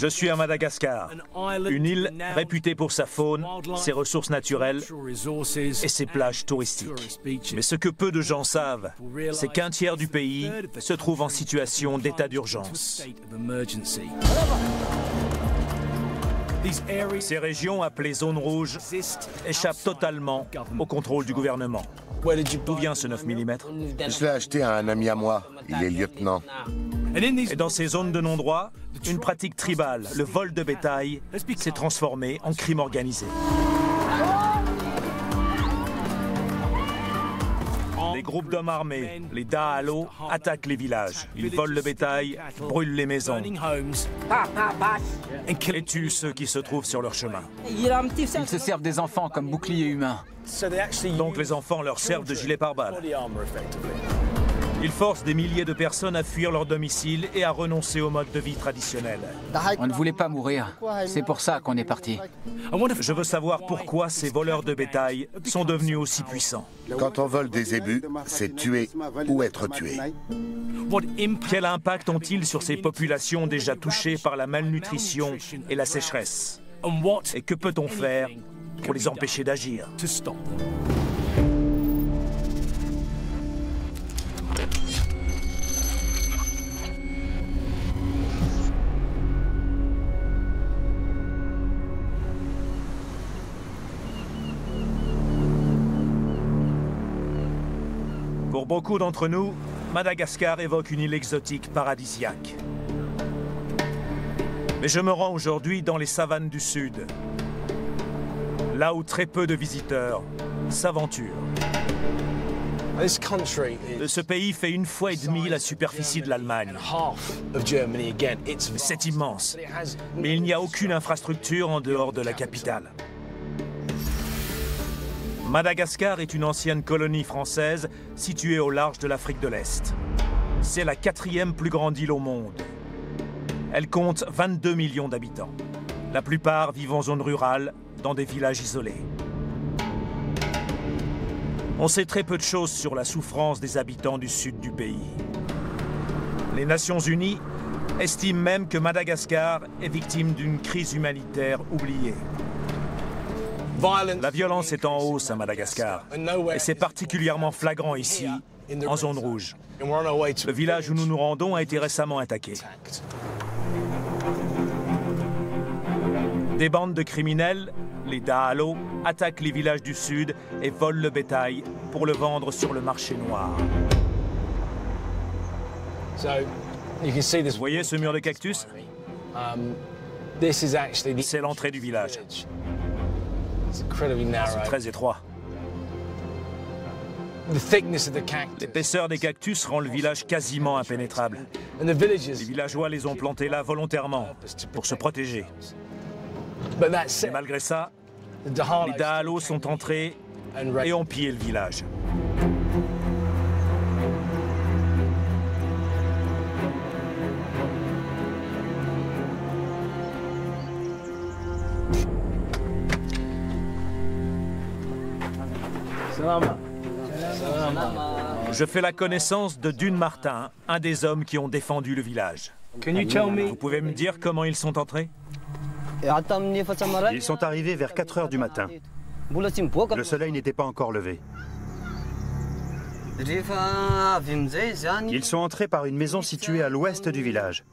Je suis à Madagascar, une île réputée pour sa faune, ses ressources naturelles et ses plages touristiques. Mais ce que peu de gens savent, c'est qu'un tiers du pays se trouve en situation d'état d'urgence. Ces régions, appelées zones rouges, échappent totalement au contrôle du gouvernement. D'où vient ce 9 mm? Je l'ai acheté à un ami à moi, il est lieutenant. Et dans ces zones de non-droit, une pratique tribale, le vol de bétail, s'est transformée en crime organisé. Des groupes d'hommes armés, les Da'alo, attaquent les villages. Ils volent le bétail, brûlent les maisons et tuent ceux qui se trouvent sur leur chemin. Ils se servent des enfants comme boucliers humains. Donc les enfants leur servent de gilet pare-balles. Ils forcent des milliers de personnes à fuir leur domicile et à renoncer au mode de vie traditionnel. On ne voulait pas mourir. C'est pour ça qu'on est parti. Je veux savoir pourquoi ces voleurs de bétail sont devenus aussi puissants. Quand on vole des zébus, c'est tuer ou être tué. Quel impact ont-ils sur ces populations déjà touchées par la malnutrition et la sécheresse? Et que peut-on faire pour les empêcher d'agir? Pour beaucoup d'entre nous, Madagascar évoque une île exotique paradisiaque. Mais je me rends aujourd'hui dans les savanes du Sud, là où très peu de visiteurs s'aventurent. Ce pays fait 1,5 fois la superficie de l'Allemagne. C'est immense, mais il n'y a aucune infrastructure en dehors de la capitale. Madagascar est une ancienne colonie française située au large de l'Afrique de l'Est. C'est la 4e plus grande île au monde. Elle compte 22 millions d'habitants. La plupart vivent en zone rurale, dans des villages isolés. On sait très peu de choses sur la souffrance des habitants du sud du pays. Les Nations Unies estiment même que Madagascar est victime d'une crise humanitaire oubliée. La violence est en hausse à Madagascar, et c'est particulièrement flagrant ici, en zone rouge. Le village où nous nous rendons a été récemment attaqué. Des bandes de criminels, les Da'alo, attaquent les villages du sud et volent le bétail pour le vendre sur le marché noir. Vous voyez ce mur de cactus? C'est l'entrée du village. C'est très étroit. L'épaisseur des cactus rend le village quasiment impénétrable. Les villageois les ont plantés là volontairement, pour se protéger. Mais malgré ça, les Da'alo sont entrés et ont pillé le village. Je fais la connaissance de Dune Martin, un des hommes qui ont défendu le village. Vous pouvez me dire comment ils sont entrés? Ils sont arrivés vers 4 heures du matin. Le soleil n'était pas encore levé. Ils sont entrés par une maison située à l'ouest du village.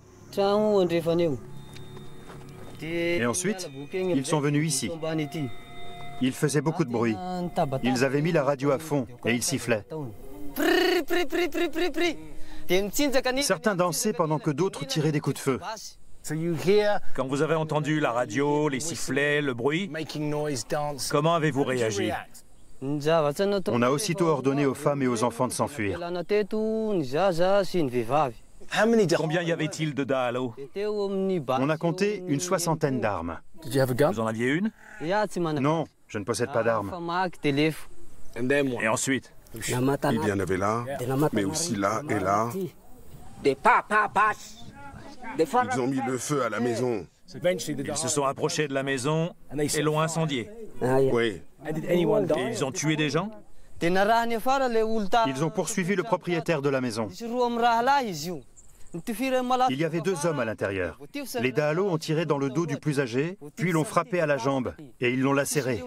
Et ensuite, ils sont venus ici. Ils faisaient beaucoup de bruit. Ils avaient mis la radio à fond et ils sifflaient. Certains dansaient pendant que d'autres tiraient des coups de feu. Quand vous avez entendu la radio, les sifflets, le bruit, comment avez-vous réagi? On a aussitôt ordonné aux femmes et aux enfants de s'enfuir. Combien y avait-il de Da'alo? On a compté une 60aine d'armes. Vous en aviez une? Non, je ne possède pas d'armes. Et ensuite? Il y en avait là, mais aussi là et là. Ils ont mis le feu à la maison. Ils se sont approchés de la maison et l'ont incendiée. Oui. Et ils ont tué des gens? Ils ont poursuivi le propriétaire de la maison. Il y avait 2 hommes à l'intérieur. Les Dahalo ont tiré dans le dos du plus âgé, puis l'ont frappé à la jambe, et ils l'ont lacéré.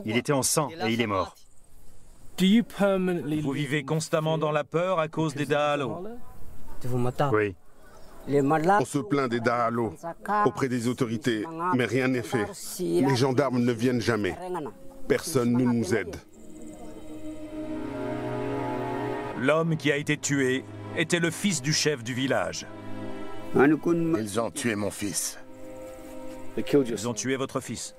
Il était en sang et il est mort. Vous vivez constamment dans la peur à cause des Dahalo? Oui. On se plaint des Dahalo auprès des autorités, mais rien n'est fait. Les gendarmes ne viennent jamais. Personne ne nous aide. L'homme qui a été tué était le fils du chef du village. Ils ont tué mon fils. Ils ont tué votre fils.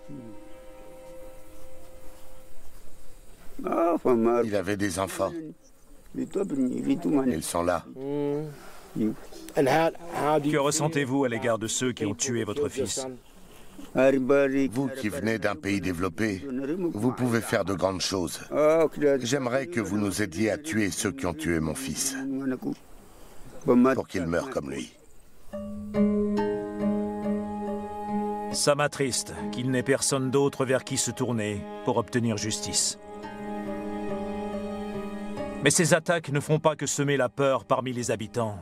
Il avait des enfants. Ils sont là. Que ressentez-vous à l'égard de ceux qui ont tué votre fils? Vous qui venez d'un pays développé, vous pouvez faire de grandes choses. J'aimerais que vous nous aidiez à tuer ceux qui ont tué mon fils, pour qu'il meure comme lui. Ça m'attriste qu'il n'ait personne d'autre vers qui se tourner pour obtenir justice. Mais ces attaques ne font pas que semer la peur parmi les habitants.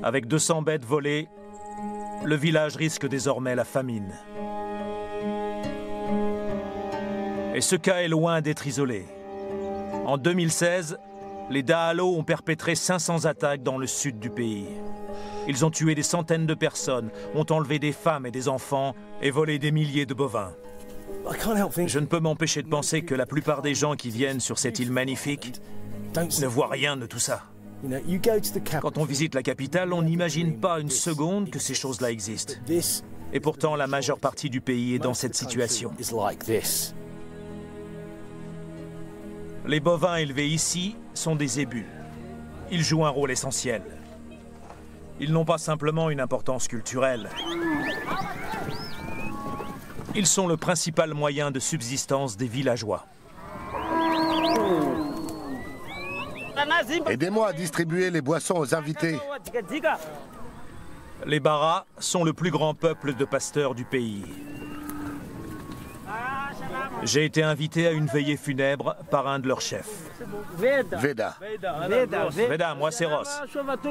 Avec 200 bêtes volées, le village risque désormais la famine. Et ce cas est loin d'être isolé. En 2016, les Dahalo ont perpétré 500 attaques dans le sud du pays. Ils ont tué des centaines de personnes, ont enlevé des femmes et des enfants et volé des milliers de bovins. Je ne peux m'empêcher de penser que la plupart des gens qui viennent sur cette île magnifique ne voient rien de tout ça. Quand on visite la capitale, on n'imagine pas une seconde que ces choses-là existent. Et pourtant, la majeure partie du pays est dans cette situation. Les bovins élevés ici sont des zébus. Ils jouent un rôle essentiel. Ils n'ont pas simplement une importance culturelle. Ils sont le principal moyen de subsistance des villageois. Aidez-moi à distribuer les boissons aux invités. Les Bara sont le plus grand peuple de pasteurs du pays. J'ai été invité à une veillée funèbre par un de leurs chefs. Veda. Veda, moi c'est Ross.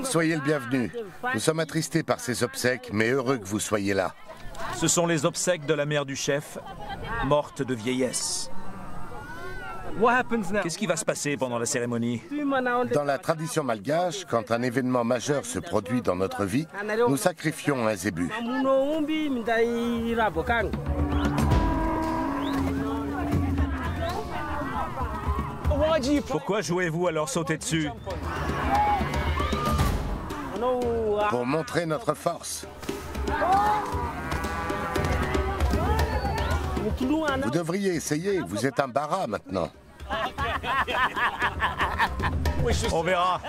Soyez le bienvenu. Nous sommes attristés par ces obsèques, mais heureux que vous soyez là. Ce sont les obsèques de la mère du chef, morte de vieillesse. Qu'est-ce qui va se passer pendant la cérémonie? Dans la tradition malgache, quand un événement majeur se produit dans notre vie, nous sacrifions un zébu. Pourquoi jouez-vous à leur sauter dessus? Pour montrer notre force. Vous devriez essayer, vous êtes un Bara maintenant. On verra.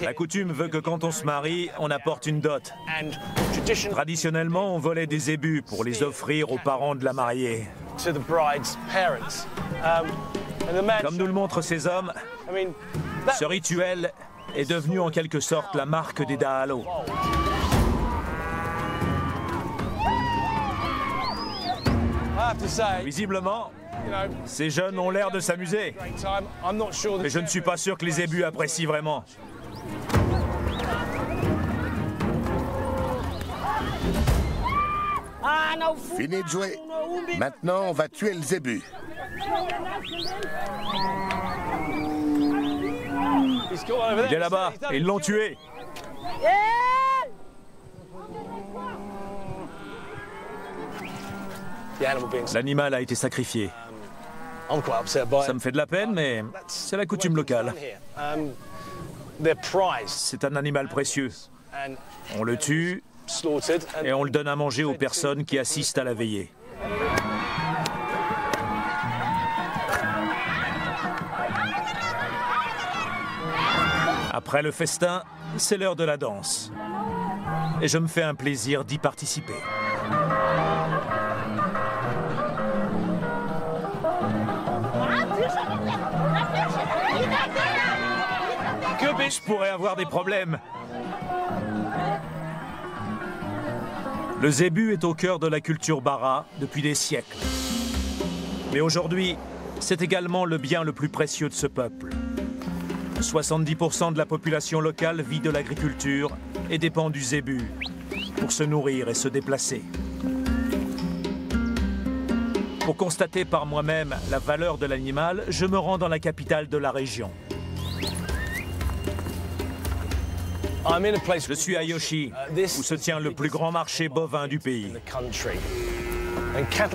La coutume veut que quand on se marie, on apporte une dot. Traditionnellement, on volait des zébus pour les offrir aux parents de la mariée. Comme nous le montrent ces hommes, ce rituel est devenu en quelque sorte la marque des Dahalo. Visiblement, ces jeunes ont l'air de s'amuser. Mais je ne suis pas sûr que les zébus apprécient vraiment. Fini de jouer. Maintenant, on va tuer le zébu. Il est là-bas, ils l'ont tué. L'animal a été sacrifié. Ça me fait de la peine, mais c'est la coutume locale. C'est un animal précieux. On le tue et on le donne à manger aux personnes qui assistent à la veillée. Après le festin, c'est l'heure de la danse. Et je me fais un plaisir d'y participer. Je pourrais avoir des problèmes. Le zébu est au cœur de la culture Bara depuis des siècles. Mais aujourd'hui, C'est également le bien le plus précieux de ce peuple. 70% de la population locale vit de l'agriculture et dépend du zébu pour se nourrir et se déplacer. Pour constater par moi-même la valeur de l'animal, je me rends dans la capitale de la région. Je suis à Yoshi, où se tient le plus grand marché bovin du pays.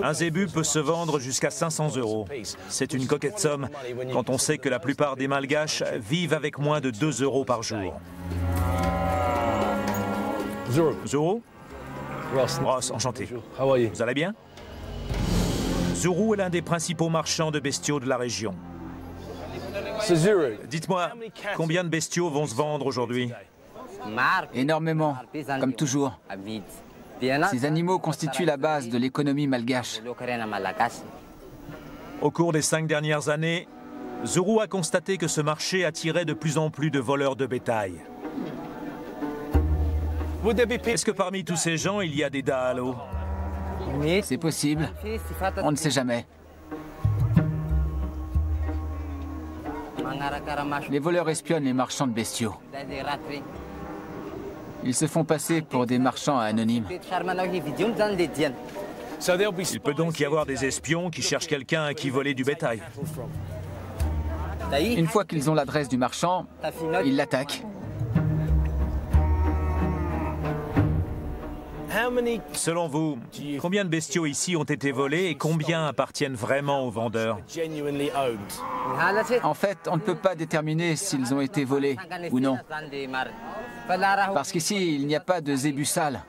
Un zébu peut se vendre jusqu'à 500 €. C'est une coquette somme quand on sait que la plupart des Malgaches vivent avec moins de 2 € par jour. Zuru? Ross, enchanté. Vous allez bien? Zuru est l'un des principaux marchands de bestiaux de la région. Dites-moi, combien de bestiaux vont se vendre aujourd'hui? Énormément, comme toujours. Ces animaux constituent la base de l'économie malgache. Au cours des 5 dernières années, Zuru a constaté que ce marché attirait de plus en plus de voleurs de bétail. Est-ce que parmi tous ces gens, il y a des Da'alo? C'est possible. On ne sait jamais. Les voleurs espionnent les marchands de bestiaux. Ils se font passer pour des marchands anonymes. Il peut donc y avoir des espions qui cherchent quelqu'un à qui voler du bétail. Une fois qu'ils ont l'adresse du marchand, ils l'attaquent. Selon vous, combien de bestiaux ici ont été volés et combien appartiennent vraiment aux vendeurs? En fait, on ne peut pas déterminer s'ils ont été volés ou non. Parce qu'ici, il n'y a pas de zébus sales.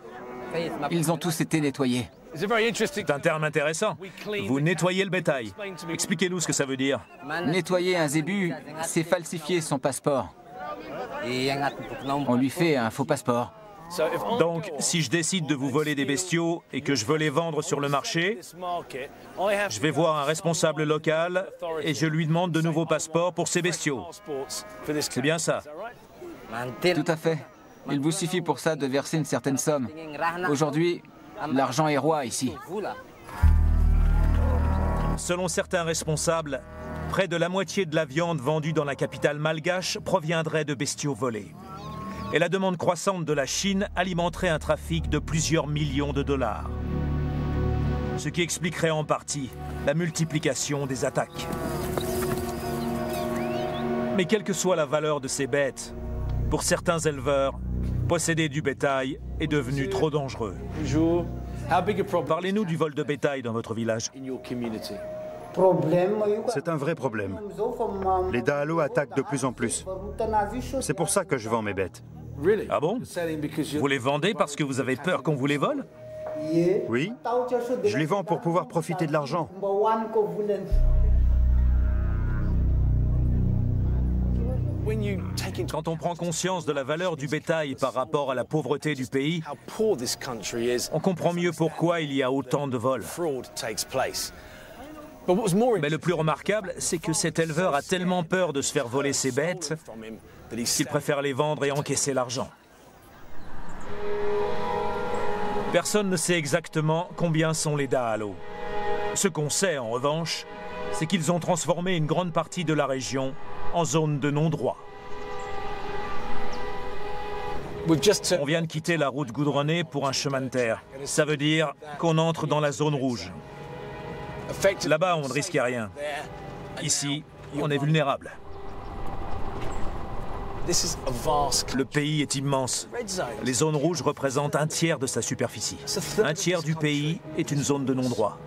Ils ont tous été nettoyés. C'est un terme intéressant. Vous nettoyez le bétail. Expliquez-nous ce que ça veut dire. Nettoyer un zébu, c'est falsifier son passeport. On lui fait un faux passeport. Donc, si je décide de vous voler des bestiaux et que je veux les vendre sur le marché, je vais voir un responsable local et je lui demande de nouveaux passeports pour ces bestiaux. C'est bien ça? Tout à fait. Il vous suffit pour ça de verser une certaine somme. Aujourd'hui, l'argent est roi ici. Selon certains responsables, près de la moitié de la viande vendue dans la capitale malgache proviendrait de bestiaux volés. Et la demande croissante de la Chine alimenterait un trafic de plusieurs millions de dollars. Ce qui expliquerait en partie la multiplication des attaques. Mais quelle que soit la valeur de ces bêtes, pour certains éleveurs, posséder du bétail est devenu trop dangereux. Parlez-nous du vol de bétail dans votre village. C'est un vrai problème. Les Da'alo attaquent de plus en plus. C'est pour ça que je vends mes bêtes. Ah bon? Vous les vendez parce que vous avez peur qu'on vous les vole? Oui. Je les vends pour pouvoir profiter de l'argent. Quand on prend conscience de la valeur du bétail par rapport à la pauvreté du pays, on comprend mieux pourquoi il y a autant de vols. Mais le plus remarquable, c'est que cet éleveur a tellement peur de se faire voler ses bêtes qu'il préfère les vendre et encaisser l'argent. Personne ne sait exactement combien sont les Da'alo. Ce qu'on sait, en revanche, c'est qu'ils ont transformé une grande partie de la région en zone de non-droit. On vient de quitter la route goudronnée pour un chemin de terre. Ça veut dire qu'on entre dans la zone rouge. Là-bas, on ne risque rien. Ici, on est vulnérable. Le pays est immense. Les zones rouges représentent un tiers de sa superficie. Un tiers du pays est une zone de non-droit.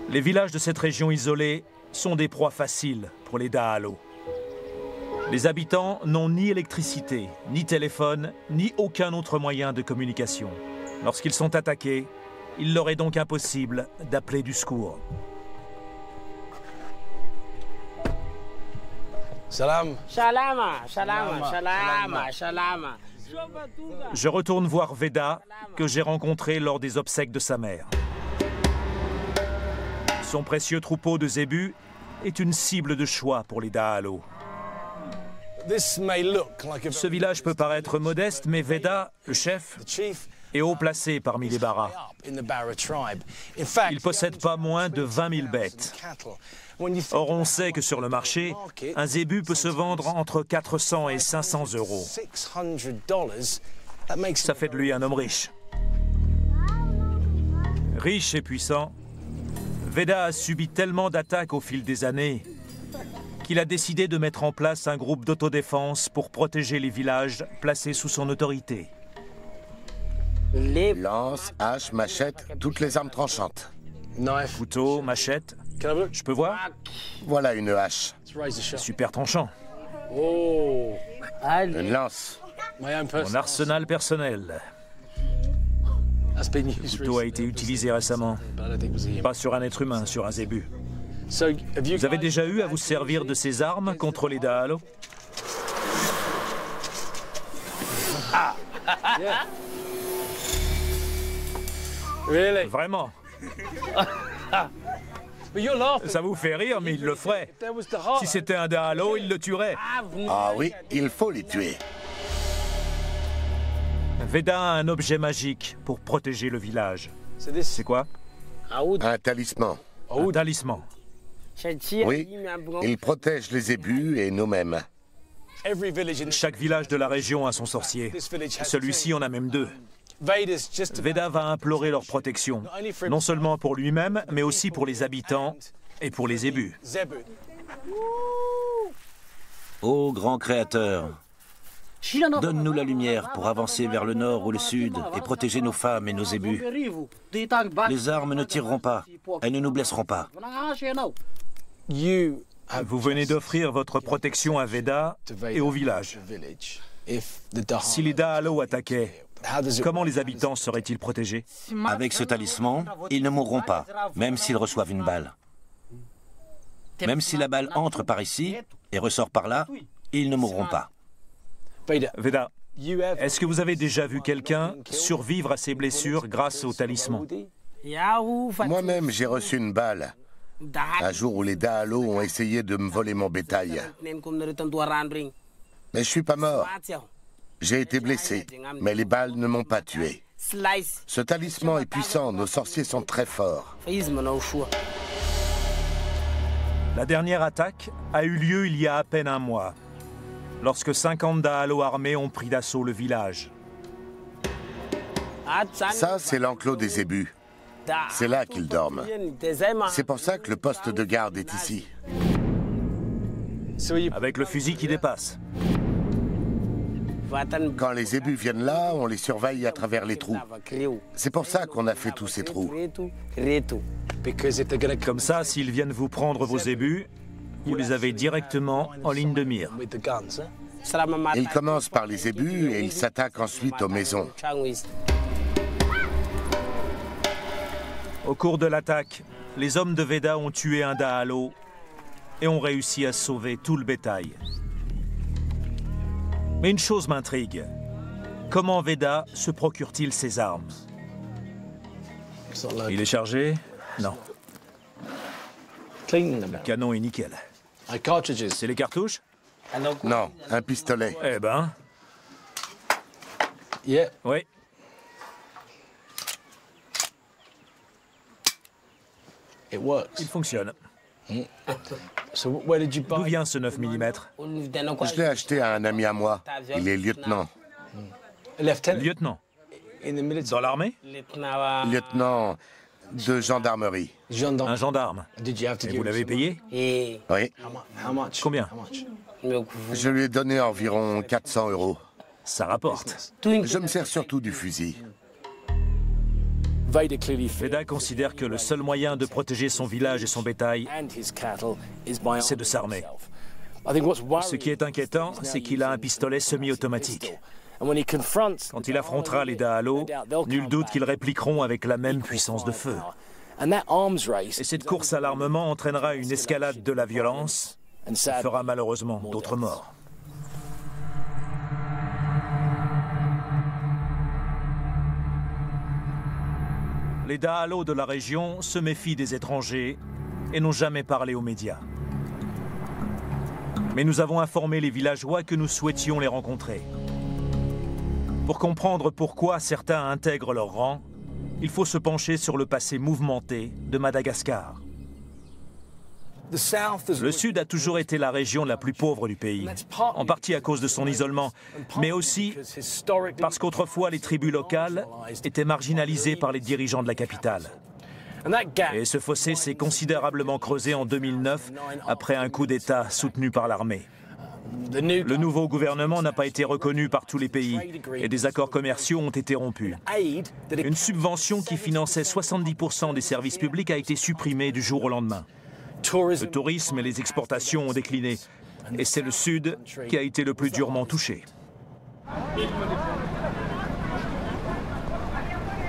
Les villages de cette région isolée sont des proies faciles pour les Da'alo. Les habitants n'ont ni électricité, ni téléphone, ni aucun autre moyen de communication. Lorsqu'ils sont attaqués, il leur est donc impossible d'appeler du secours. Salam. Shalama, shalama, shalama, shalama. Je retourne voir Veda, que j'ai rencontré lors des obsèques de sa mère. Son précieux troupeau de zébus est une cible de choix pour les Da'alo. Ce village peut paraître modeste, mais Veda, le chef, et haut placé parmi les Bara. Il possède pas moins de 20 000 bêtes. Or, on sait que sur le marché, un zébu peut se vendre entre 400 et 500 euros. Ça fait de lui un homme riche. Riche et puissant, Veda a subi tellement d'attaques au fil des années qu'il a décidé de mettre en place un groupe d'autodéfense pour protéger les villages placés sous son autorité. Lance, hache, machette, toutes les armes tranchantes. Couteau, machette. Je peux voir? Voilà une hache. Super tranchant. Une lance. Mon arsenal personnel. Le couteau a été utilisé récemment. Pas sur un être humain, sur un zébu. Vous avez déjà eu à vous servir de ces armes contre les Dahalo? Vraiment? Ça vous fait rire, mais il le ferait. Si c'était un Dahalo, il le tuerait. Ah oui, il faut les tuer. Veda a un objet magique pour protéger le village. C'est quoi? Un talisman. Un talisman. Oui, il protège les zébus et nous-mêmes. Chaque village de la région a son sorcier. Celui-ci en a même deux. Veda va implorer leur protection, non seulement pour lui-même, mais aussi pour les habitants et pour les zébus. Ô grand créateur, donne-nous la lumière pour avancer vers le nord ou le sud et protéger nos femmes et nos zébus. Les armes ne tireront pas, elles ne nous blesseront pas. Vous venez d'offrir votre protection à Veda et au village. Si les Dahalo attaquaient, comment les habitants seraient-ils protégés? Avec ce talisman, ils ne mourront pas, même s'ils reçoivent une balle. Même si la balle entre par ici et ressort par là, ils ne mourront pas. Veda, est-ce que vous avez déjà vu quelqu'un survivre à ses blessures grâce au talisman? Moi-même, j'ai reçu une balle. Un jour où les Dahalo ont essayé de me voler mon bétail. Mais je suis pas mort. J'ai été blessé, mais les balles ne m'ont pas tué. Ce talisman est puissant, nos sorciers sont très forts. La dernière attaque a eu lieu il y a à peine un mois, lorsque 50 Dahalo armés ont pris d'assaut le village. Ça, c'est l'enclos des zébus. C'est là qu'ils dorment. C'est pour ça que le poste de garde est ici. Avec le fusil qui dépasse. Quand les zébus viennent là, on les surveille à travers les trous. C'est pour ça qu'on a fait tous ces trous. Comme ça, s'ils viennent vous prendre vos zébus, vous les avez directement en ligne de mire. Ils commencent par les zébus et ils s'attaquent ensuite aux maisons. Au cours de l'attaque, les hommes de Veda ont tué un Dahalo et ont réussi à sauver tout le bétail. Mais une chose m'intrigue. Comment Veda se procure-t-il ces armes? Il est chargé? Non. Le canon est nickel. C'est les cartouches? Non, un pistolet. Eh ben... Oui. Il fonctionne. D'où vient ce 9 mm? Je l'ai acheté à un ami à moi. Il est lieutenant. Lieutenant? Dans l'armée? Lieutenant de gendarmerie. Un gendarme. Et vous l'avez payé? Oui. Combien? Je lui ai donné environ 400 €. Ça rapporte. Je me sers surtout du fusil. Veda considère que le seul moyen de protéger son village et son bétail, c'est de s'armer. Ce qui est inquiétant, c'est qu'il a un pistolet semi-automatique. Quand il affrontera les Dahalo, nul doute qu'ils répliqueront avec la même puissance de feu. Et cette course à l'armement entraînera une escalade de la violence et fera malheureusement d'autres morts. Les Dahalo de la région se méfient des étrangers et n'ont jamais parlé aux médias. Mais nous avons informé les villageois que nous souhaitions les rencontrer. Pour comprendre pourquoi certains intègrent leur rang, il faut se pencher sur le passé mouvementé de Madagascar. Le Sud a toujours été la région la plus pauvre du pays, en partie à cause de son isolement, mais aussi parce qu'autrefois les tribus locales étaient marginalisées par les dirigeants de la capitale. Et ce fossé s'est considérablement creusé en 2009 après un coup d'État soutenu par l'armée. Le nouveau gouvernement n'a pas été reconnu par tous les pays et des accords commerciaux ont été rompus. Une subvention qui finançait 70% des services publics a été supprimée du jour au lendemain. Le tourisme et les exportations ont décliné et c'est le Sud qui a été le plus durement touché.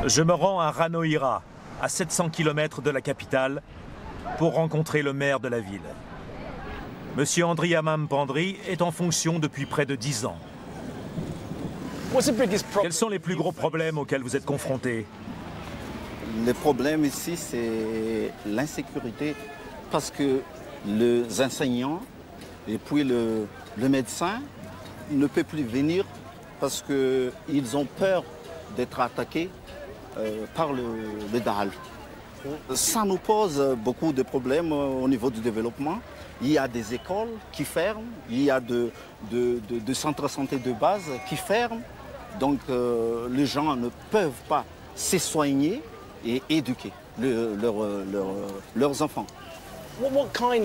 Je me rends à Ranoira, à 700 km de la capitale, pour rencontrer le maire de la ville. Monsieur Andriamam Pandri est en fonction depuis près de 10 ans. Quels sont les plus gros problèmes auxquels vous êtes confrontés? Le problème ici, c'est l'insécurité, parce que les enseignants et puis le médecin ne peuvent plus venir parce qu'ils ont peur d'être attaqués par le Dahal. Ça nous pose beaucoup de problèmes au niveau du développement. Il y a des écoles qui ferment, il y a de centres de santé de base qui ferment. Donc les gens ne peuvent pas se soigner et éduquer leurs enfants.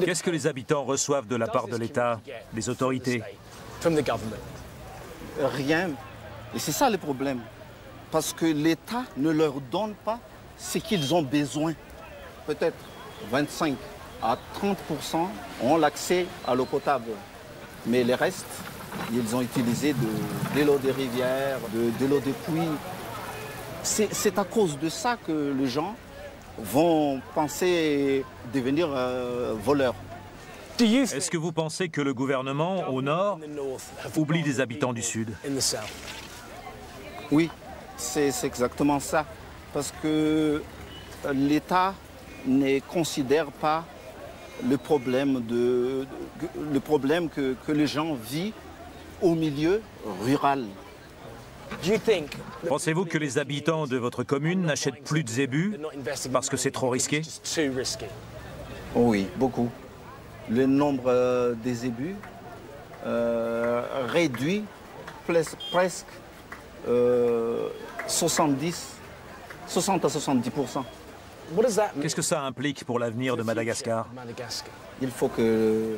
Qu'est-ce que les habitants reçoivent de la part de l'État, des autorités? Rien. Et c'est ça le problème. Parce que l'État ne leur donne pas ce qu'ils ont besoin. Peut-être 25 à 30% ont l'accès à l'eau potable. Mais les restes, ils ont utilisé de l'eau des rivières, de l'eau des puits. C'est à cause de ça que les gens vont penser devenir voleurs. Est-ce que vous pensez que le gouvernement, au nord, oublie les habitants du sud? Oui, c'est exactement ça. Parce que l'État ne considère pas le problème que les gens vivent au milieu rural. Pensez-vous que les habitants de votre commune n'achètent plus de zébus parce que c'est trop risqué? Oui, beaucoup. Le nombre des zébus réduit presque 60 à 70%. Qu'est-ce que ça implique pour l'avenir de Madagascar? Il faut que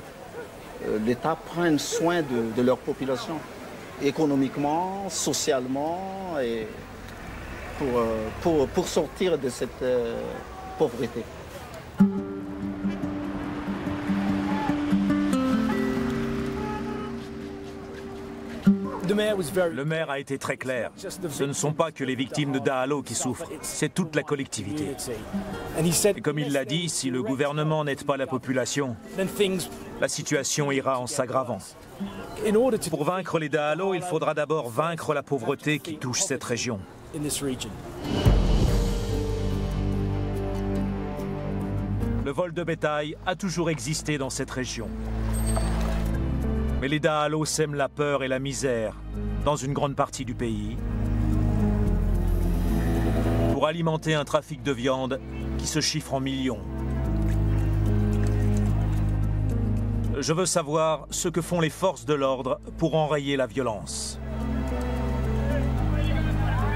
l'État prenne soin de leur population, économiquement, socialement, et pour sortir de cette pauvreté. Le maire a été très clair. Ce ne sont pas que les victimes de Dahalo qui souffrent, c'est toute la collectivité. Et comme il l'a dit, si le gouvernement n'aide pas la population, la situation ira en s'aggravant. Pour vaincre les Dahalo, il faudra d'abord vaincre la pauvreté qui touche cette région. Le vol de bétail a toujours existé dans cette région. Mais les Dahalo sèment la peur et la misère dans une grande partie du pays pour alimenter un trafic de viande qui se chiffre en millions. Je veux savoir ce que font les forces de l'ordre pour enrayer la violence.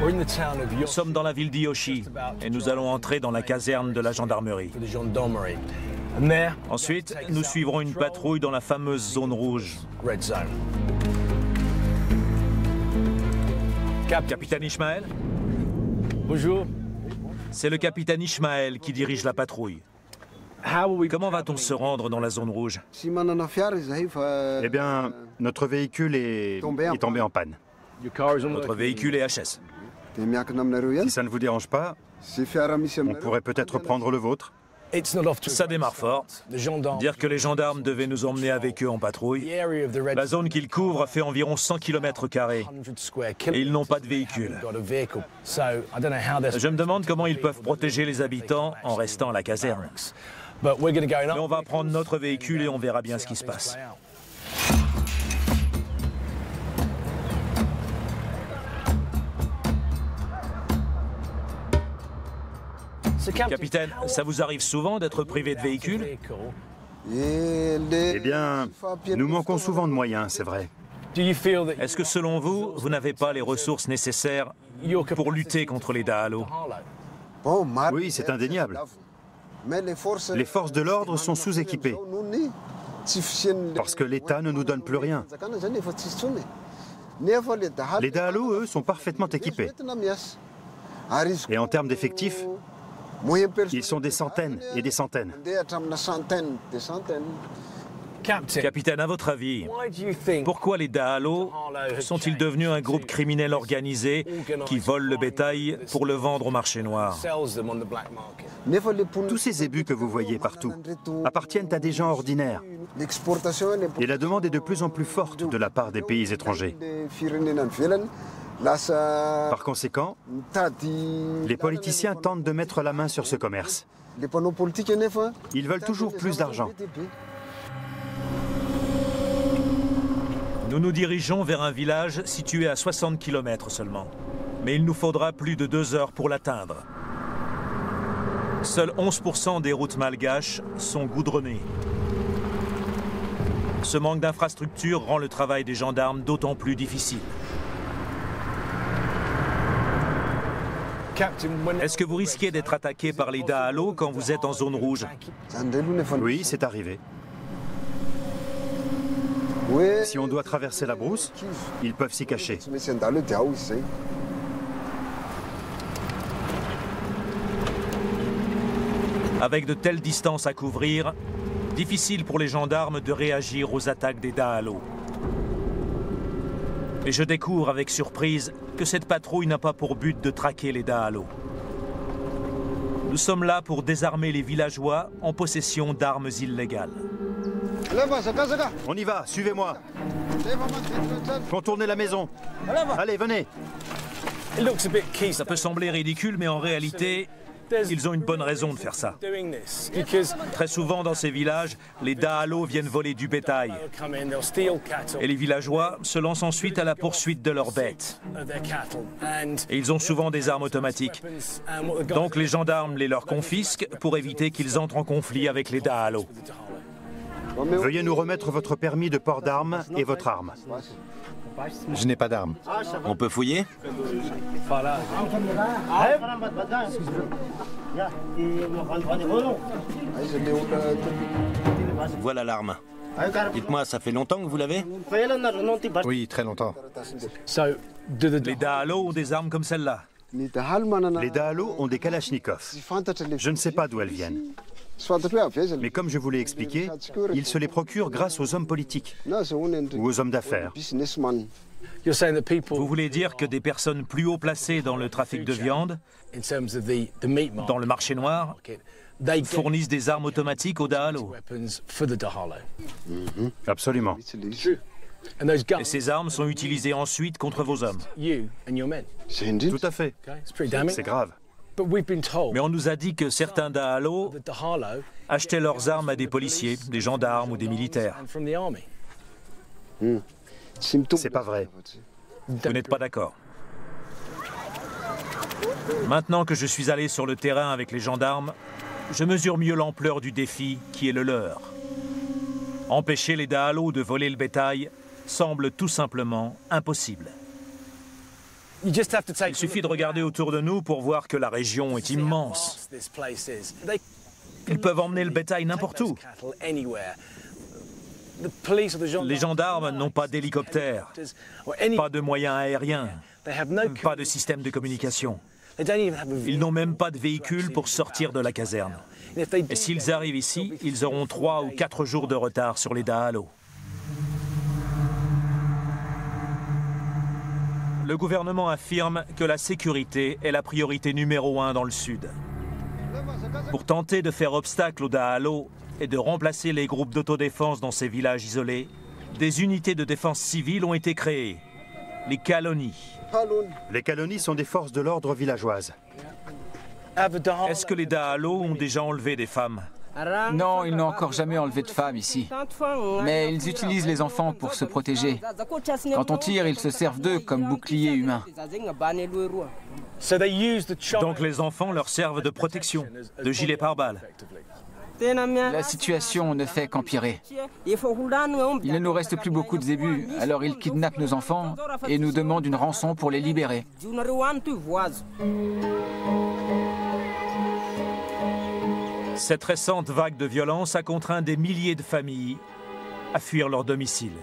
Nous sommes dans la ville d'Yoshi et nous allons entrer dans la caserne de la gendarmerie. Ensuite, nous suivrons une patrouille dans la fameuse zone rouge. Capitaine Ishmael? Bonjour. C'est le capitaine Ishmael qui dirige la patrouille. Comment va-t-on se rendre dans la zone rouge? Eh bien, notre véhicule est tombé en panne. Notre véhicule est HS. Si ça ne vous dérange pas, on pourrait peut-être prendre le vôtre. Ça démarre fort. Dire que les gendarmes devaient nous emmener avec eux en patrouille. La zone qu'ils couvrent fait environ 100 km² et ils n'ont pas de véhicule. Je me demande comment ils peuvent protéger les habitants en restant à la caserne. Mais on va prendre notre véhicule et on verra bien ce qui se passe. Capitaine, ça vous arrive souvent d'être privé de véhicule? Eh bien, nous manquons souvent de moyens, c'est vrai. Est-ce que selon vous, vous n'avez pas les ressources nécessaires pour lutter contre les Dahalo? Oui, c'est indéniable. Les forces de l'ordre sont sous-équipées parce que l'État ne nous donne plus rien. Les Dahalo, eux, sont parfaitement équipés. Et en termes d'effectifs, ils sont des centaines et des centaines. Capitaine, à votre avis, pourquoi les Dahalo sont-ils devenus un groupe criminel organisé qui vole le bétail pour le vendre au marché noir? Tous ces ébus que vous voyez partout appartiennent à des gens ordinaires. Et la demande est de plus en plus forte de la part des pays étrangers. Par conséquent, les politiciens tentent de mettre la main sur ce commerce. Ils veulent toujours plus d'argent. Nous nous dirigeons vers un village situé à 60 km seulement. Mais il nous faudra plus de 2 heures pour l'atteindre. Seuls 11% des routes malgaches sont goudronnées. Ce manque d'infrastructures rend le travail des gendarmes d'autant plus difficile. Est-ce que vous risquez d'être attaqué par les Dahalo quand vous êtes en zone rouge? Oui, c'est arrivé. Si on doit traverser la brousse, ils peuvent s'y cacher. Avec de telles distances à couvrir, difficile pour les gendarmes de réagir aux attaques des Dahalo. Et je découvre avec surprise que cette patrouille n'a pas pour but de traquer les Dahalo. Nous sommes là pour désarmer les villageois en possession d'armes illégales. On y va, suivez-moi. Contournez la maison. Allez, venez. Ça peut sembler ridicule, mais en réalité, ils ont une bonne raison de faire ça. Très souvent dans ces villages, les Dahalo viennent voler du bétail. Et les villageois se lancent ensuite à la poursuite de leurs bêtes. Et ils ont souvent des armes automatiques. Donc les gendarmes les leur confisquent pour éviter qu'ils entrent en conflit avec les Dahalo. Veuillez nous remettre votre permis de port d'armes et votre arme. Je n'ai pas d'arme. On peut fouiller? Voilà l'arme. Dites-moi, ça fait longtemps que vous l'avez? Oui, très longtemps. Les Dahalo ont des armes comme celle-là. Les Dahalo ont des kalachnikovs. Je ne sais pas d'où elles viennent. Mais comme je vous l'ai expliqué, ils se les procurent grâce aux hommes politiques ou aux hommes d'affaires. Vous voulez dire que des personnes plus haut placées dans le trafic de viande, dans le marché noir, fournissent des armes automatiques aux Dahalo? Absolument. Et ces armes sont utilisées ensuite contre vos hommes? Tout à fait. C'est grave. Mais on nous a dit que certains Dahalo achetaient leurs armes à des policiers, des gendarmes ou des militaires. C'est pas vrai. Vous n'êtes pas d'accord? Maintenant que je suis allé sur le terrain avec les gendarmes, je mesure mieux l'ampleur du défi qui est le leur. Empêcher les Dahalo de voler le bétail semble tout simplement impossible. Il suffit de regarder autour de nous pour voir que la région est immense. Ils peuvent emmener le bétail n'importe où. Les gendarmes n'ont pas d'hélicoptère, pas de moyens aériens, pas de système de communication. Ils n'ont même pas de véhicule pour sortir de la caserne. Et s'ils arrivent ici, ils auront 3 ou 4 jours de retard sur les Dahalo. Le gouvernement affirme que la sécurité est la priorité numéro 1 dans le sud. Pour tenter de faire obstacle aux Dahalo et de remplacer les groupes d'autodéfense dans ces villages isolés, des unités de défense civile ont été créées, les colonies. Les colonies sont des forces de l'ordre villageoises. Est-ce que les Dahalo ont déjà enlevé des femmes? Non, ils n'ont encore jamais enlevé de femmes ici. Mais ils utilisent les enfants pour se protéger. Quand on tire, ils se servent d'eux comme boucliers humains. Donc les enfants leur servent de protection, de gilet pare-balles. La situation ne fait qu'empirer. Il ne nous reste plus beaucoup de zébus, alors ils kidnappent nos enfants et nous demandent une rançon pour les libérer. Cette récente vague de violence a contraint des milliers de familles à fuir leur domicile.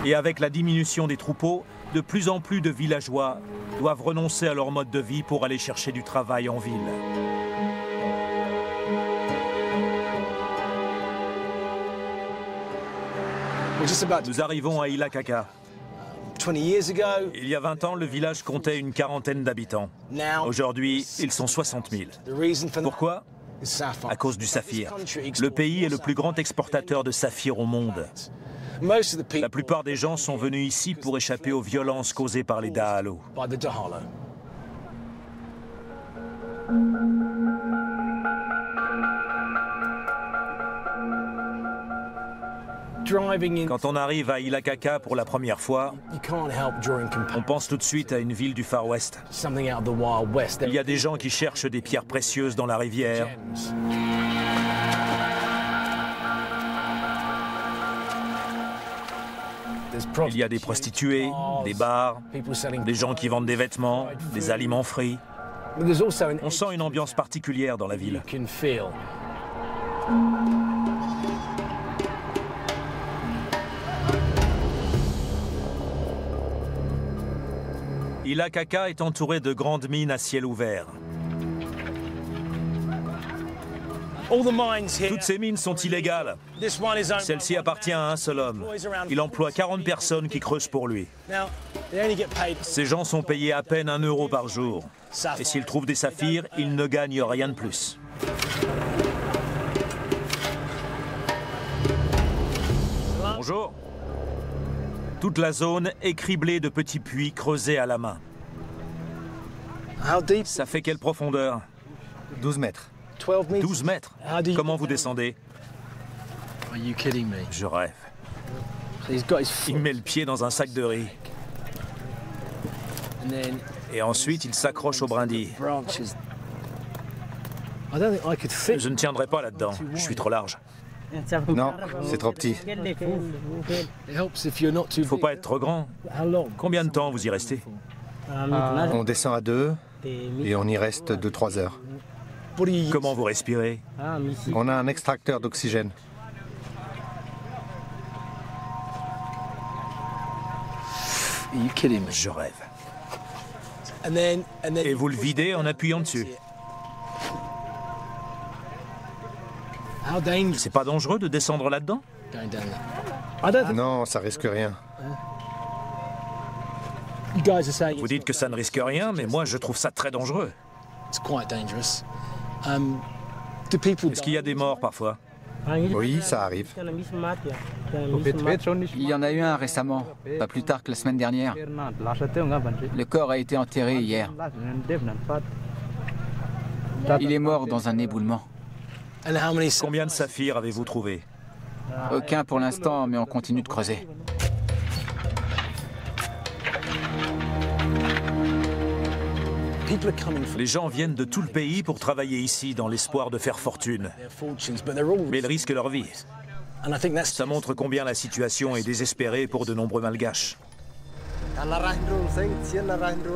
Et avec la diminution des troupeaux, de plus en plus de villageois doivent renoncer à leur mode de vie pour aller chercher du travail en ville. Nous arrivons à Ilakaka. Il y a 20 ans, le village comptait une quarantaine d'habitants. Aujourd'hui, ils sont 60 000. Pourquoi ? À cause du saphir. Le pays est le plus grand exportateur de saphir au monde. La plupart des gens sont venus ici pour échapper aux violences causées par les Dahalo. Quand on arrive à Ilakaka pour la première fois, on pense tout de suite à une ville du Far West. Il y a des gens qui cherchent des pierres précieuses dans la rivière. Il y a des prostituées, des bars, des gens qui vendent des vêtements, des aliments frits. On sent une ambiance particulière dans la ville. Ilakaka est entouré de grandes mines à ciel ouvert. Toutes ces mines sont illégales. Celle-ci appartient à un seul homme. Il emploie 40 personnes qui creusent pour lui. Ces gens sont payés à peine 1 euro par jour. Et s'ils trouvent des saphirs, ils ne gagnent rien de plus. Bonjour. Toute la zone est criblée de petits puits creusés à la main. Ça fait quelle profondeur? 12 mètres. 12 mètres? Comment vous descendez? Je rêve. Il met le pied dans un sac de riz. Et ensuite, il s'accroche aux brindilles. Je ne tiendrai pas là-dedans. Je suis trop large. Non, c'est trop petit. Il ne faut pas être trop grand. Combien de temps vous y restez? On descend à 2 et on y reste 2-3 heures. Comment vous respirez? On a un extracteur d'oxygène. Je rêve. Et vous le videz en appuyant dessus. C'est pas dangereux de descendre là-dedans? Non, ça risque rien. Vous dites que ça ne risque rien, mais moi je trouve ça très dangereux. Est-ce qu'il y a des morts parfois? Oui, ça arrive. Il y en a eu un récemment, pas plus tard que la semaine dernière. Le corps a été enterré hier. Il est mort dans un éboulement. Combien de saphirs avez-vous trouvé? Aucun pour l'instant, mais on continue de creuser. Les gens viennent de tout le pays pour travailler ici dans l'espoir de faire fortune. Mais ils risquent leur vie. Ça montre combien la situation est désespérée pour de nombreux Malgaches.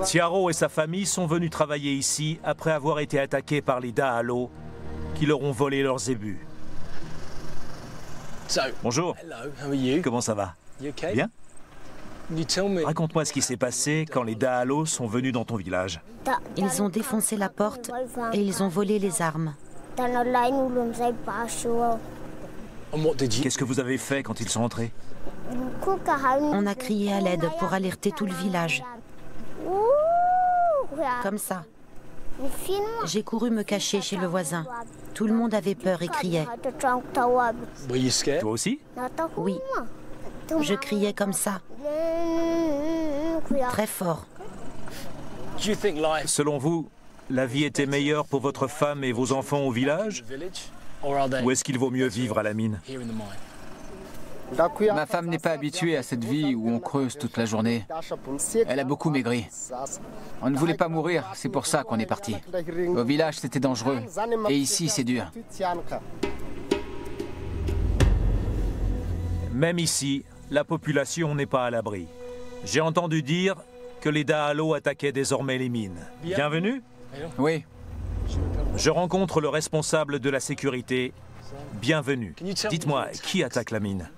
Tiaro et sa famille sont venus travailler ici après avoir été attaqués par les Dahalo qui leur ont volé leurs zébus. Bonjour. Comment ça va? Bien? Raconte-moi ce qui s'est passé quand les Dahalo sont venus dans ton village. Ils ont défoncé la porte et ils ont volé les armes. Qu'est-ce que vous avez fait quand ils sont entrés? On a crié à l'aide pour alerter tout le village. Comme ça. J'ai couru me cacher chez le voisin. Tout le monde avait peur et criait. Toi aussi? Oui. Je criais comme ça. Très fort. Selon vous, la vie était meilleure pour votre femme et vos enfants au village? Ou est-ce qu'il vaut mieux vivre à la mine? Ma femme n'est pas habituée à cette vie où on creuse toute la journée. Elle a beaucoup maigri. On ne voulait pas mourir, c'est pour ça qu'on est parti. Au village, c'était dangereux. Et ici, c'est dur. Même ici, la population n'est pas à l'abri. J'ai entendu dire que les Dahalo attaquaient désormais les mines. Bienvenue? Oui. Je rencontre le responsable de la sécurité. Bienvenue. Dites-moi, qui attaque la mine?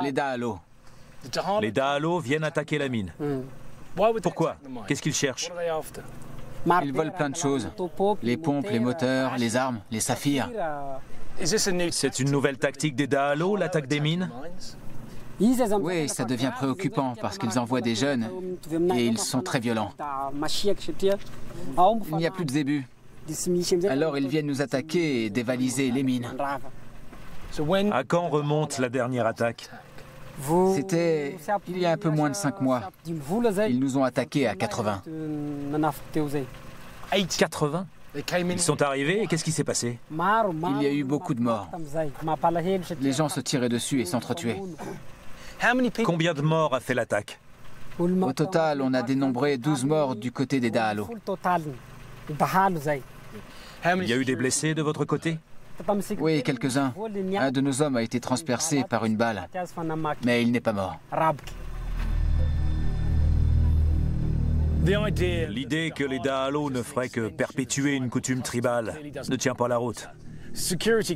Les Dahalo. Les Dahalo viennent attaquer la mine. Pourquoi? Qu'est-ce qu'ils cherchent? Ils volent plein de choses. Les pompes, les moteurs, les armes, les saphirs. C'est une nouvelle tactique des Dahalo, l'attaque des mines? Oui, ça devient préoccupant parce qu'ils envoient des jeunes et ils sont très violents. Il n'y a plus de zébus. Alors ils viennent nous attaquer et dévaliser les mines. À quand remonte la dernière attaque? C'était il y a un peu moins de 5 mois. Ils nous ont attaqués à 80. 80? Ils sont arrivés et qu'est-ce qui s'est passé? Il y a eu beaucoup de morts. Les gens se tiraient dessus et s'entretuaient. Combien de morts a fait l'attaque? Au total, on a dénombré 12 morts du côté des Dahalo. Il y a eu des blessés de votre côté? Oui, quelques-uns. Un de nos hommes a été transpercé par une balle, mais il n'est pas mort. L'idée que les Dahalo ne feraient que perpétuer une coutume tribale ne tient pas la route.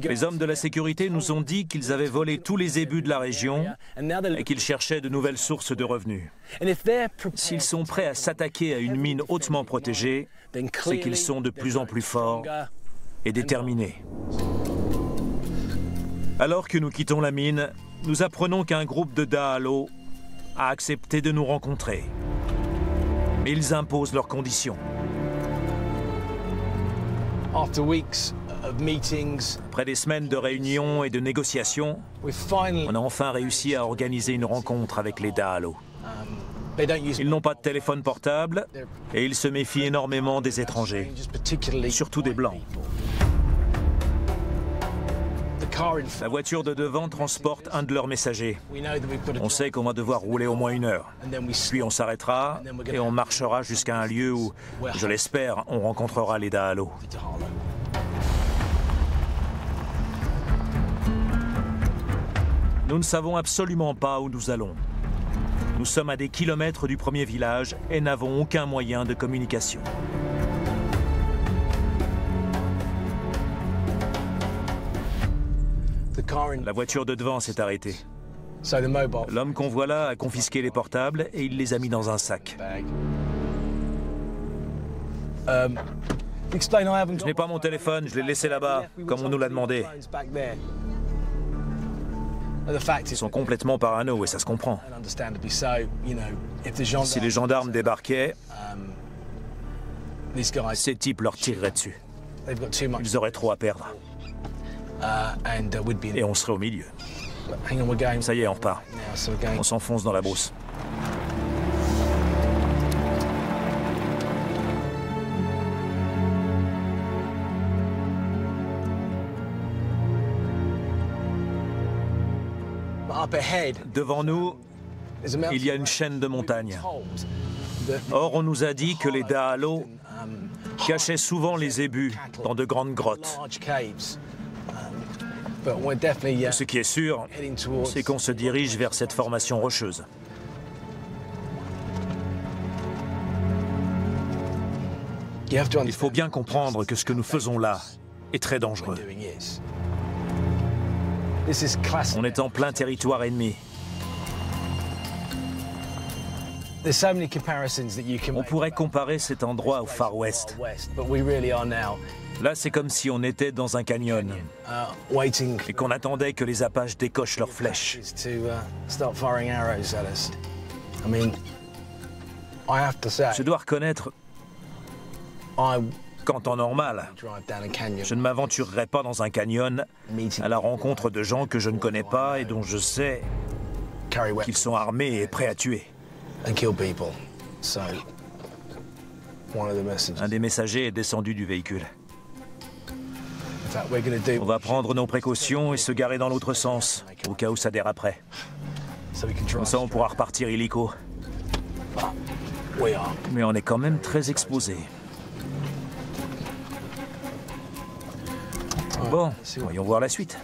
Les hommes de la sécurité nous ont dit qu'ils avaient volé tous les ébus de la région et qu'ils cherchaient de nouvelles sources de revenus. S'ils sont prêts à s'attaquer à une mine hautement protégée, c'est qu'ils sont de plus en plus forts et déterminés. Alors que nous quittons la mine, nous apprenons qu'un groupe de Dahalo a accepté de nous rencontrer. Mais ils imposent leurs conditions. Après des semaines de réunions et de négociations, on a enfin réussi à organiser une rencontre avec les Dahalo. Ils n'ont pas de téléphone portable et ils se méfient énormément des étrangers, surtout des Blancs. La voiture de devant transporte un de leurs messagers. On sait qu'on va devoir rouler au moins 1 heure. Puis on s'arrêtera et on marchera jusqu'à un lieu où, je l'espère, on rencontrera les Dahalo. Nous ne savons absolument pas où nous allons. Nous sommes à des kilomètres du premier village et n'avons aucun moyen de communication. La voiture de devant s'est arrêtée. L'homme qu'on voit là a confisqué les portables et il les a mis dans un sac. Je n'ai pas mon téléphone, je l'ai laissé là-bas, comme on nous l'a demandé. Ils sont complètement parano et ça se comprend. Si les gendarmes débarquaient, ces types leur tireraient dessus. Ils auraient trop à perdre. Et on serait au milieu. Ça y est, on repart. On s'enfonce dans la brousse. Devant nous, il y a une chaîne de montagnes. Or, on nous a dit que les Dahalo cachaient souvent les ébus dans de grandes grottes. Ce qui est sûr, c'est qu'on se dirige vers cette formation rocheuse. Il faut bien comprendre que ce que nous faisons là est très dangereux. On est en plein territoire ennemi. On pourrait comparer cet endroit au Far West. Là, c'est comme si on était dans un canyon et qu'on attendait que les Apaches décochent leurs flèches. Je dois reconnaître qu'en temps normal, je ne m'aventurerais pas dans un canyon à la rencontre de gens que je ne connais pas et dont je sais qu'ils sont armés et prêts à tuer. Un des messagers est descendu du véhicule. On va prendre nos précautions et se garer dans l'autre sens, au cas où ça déraperait. Comme ça, on pourra repartir illico. Mais on est quand même très exposé. Bon, voyons voir la suite.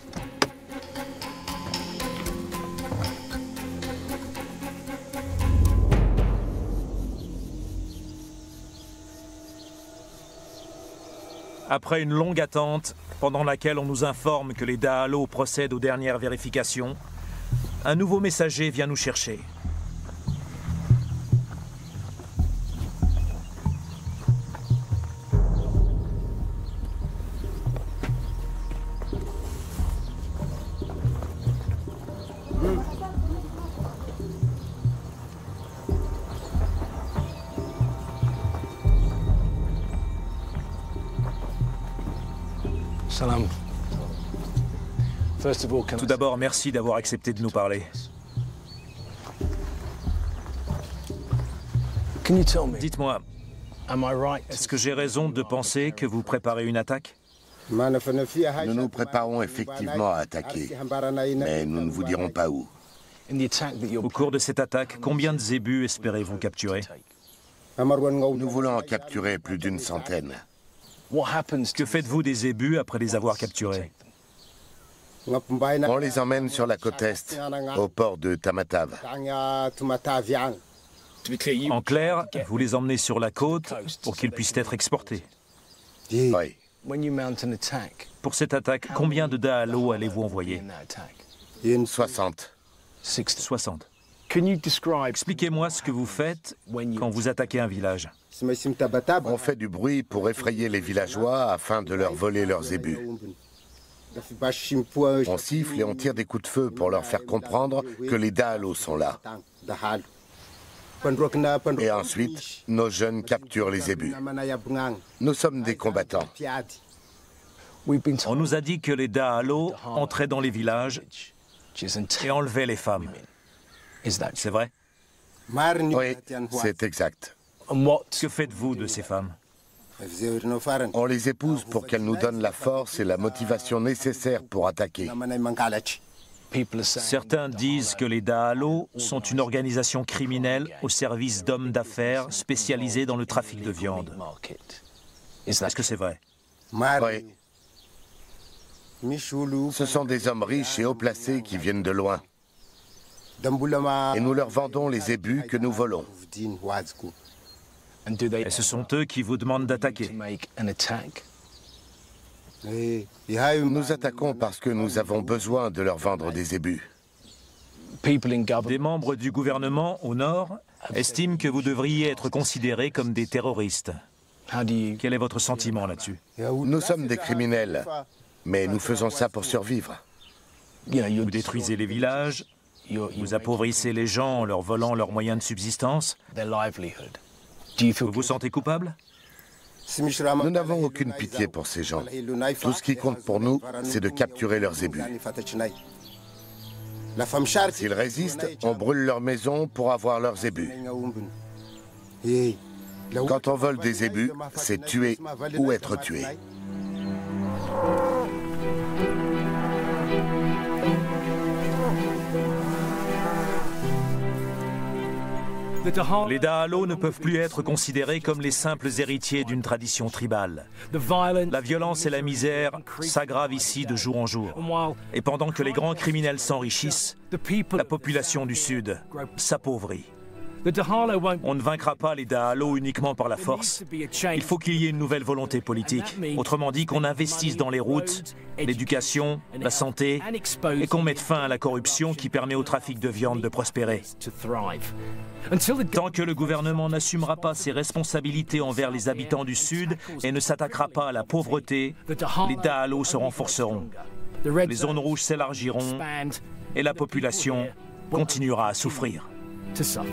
Après une longue attente, pendant laquelle on nous informe que les Da'alo procèdent aux dernières vérifications, un nouveau messager vient nous chercher. Tout d'abord, merci d'avoir accepté de nous parler. Dites-moi, est-ce que j'ai raison de penser que vous préparez une attaque? Nous nous préparons effectivement à attaquer, mais nous ne vous dirons pas où. Au cours de cette attaque, combien de zébus espérez-vous capturer? Nous voulons en capturer plus d'une centaine. Que faites-vous des zébus après les avoir capturés? On les emmène sur la côte est, au port de Tamatave. En clair, vous les emmenez sur la côte pour qu'ils puissent être exportés. Oui. Pour cette attaque, combien de Da'alo allez-vous envoyer? 60. 60. Expliquez-moi ce que vous faites quand vous attaquez un village. On fait du bruit pour effrayer les villageois afin de leur voler leurs zébus. On siffle et on tire des coups de feu pour leur faire comprendre que les Da'alo sont là. Et ensuite, nos jeunes capturent les zébus. Nous sommes des combattants. On nous a dit que les Da'alo entraient dans les villages et enlevaient les femmes. C'est vrai? Oui, c'est exact. Que faites-vous de ces femmes? On les épouse pour qu'elles nous donnent la force et la motivation nécessaires pour attaquer. Certains disent que les Da'alo sont une organisation criminelle au service d'hommes d'affaires spécialisés dans le trafic de viande. Est-ce que c'est vrai? Oui. Ce sont des hommes riches et haut placés qui viennent de loin. Et nous leur vendons les zébus que nous volons. Et ce sont eux qui vous demandent d'attaquer? Nous attaquons parce que nous avons besoin de leur vendre des zébus. Des membres du gouvernement au nord estiment que vous devriez être considérés comme des terroristes. Quel est votre sentiment là-dessus? Nous sommes des criminels, mais nous faisons ça pour survivre. Vous détruisez les villages, vous appauvrissez les gens en leur volant leurs moyens de subsistance. Vous vous sentez coupable? Nous n'avons aucune pitié pour ces gens. Tout ce qui compte pour nous, c'est de capturer leurs zébus. S'ils résistent, on brûle leur maison pour avoir leurs zébus. Quand on vole des zébus, c'est tuer ou être tué. Les Da'alo ne peuvent plus être considérés comme les simples héritiers d'une tradition tribale. La violence et la misère s'aggravent ici de jour en jour. Et pendant que les grands criminels s'enrichissent, la population du Sud s'appauvrit. On ne vaincra pas les Da'alo uniquement par la force. Il faut qu'il y ait une nouvelle volonté politique. Autrement dit, qu'on investisse dans les routes, l'éducation, la santé, et qu'on mette fin à la corruption qui permet au trafic de viande de prospérer. Tant que le gouvernement n'assumera pas ses responsabilités envers les habitants du Sud et ne s'attaquera pas à la pauvreté, les Da'alo se renforceront. Les zones rouges s'élargiront et la population continuera à souffrir. To suffer.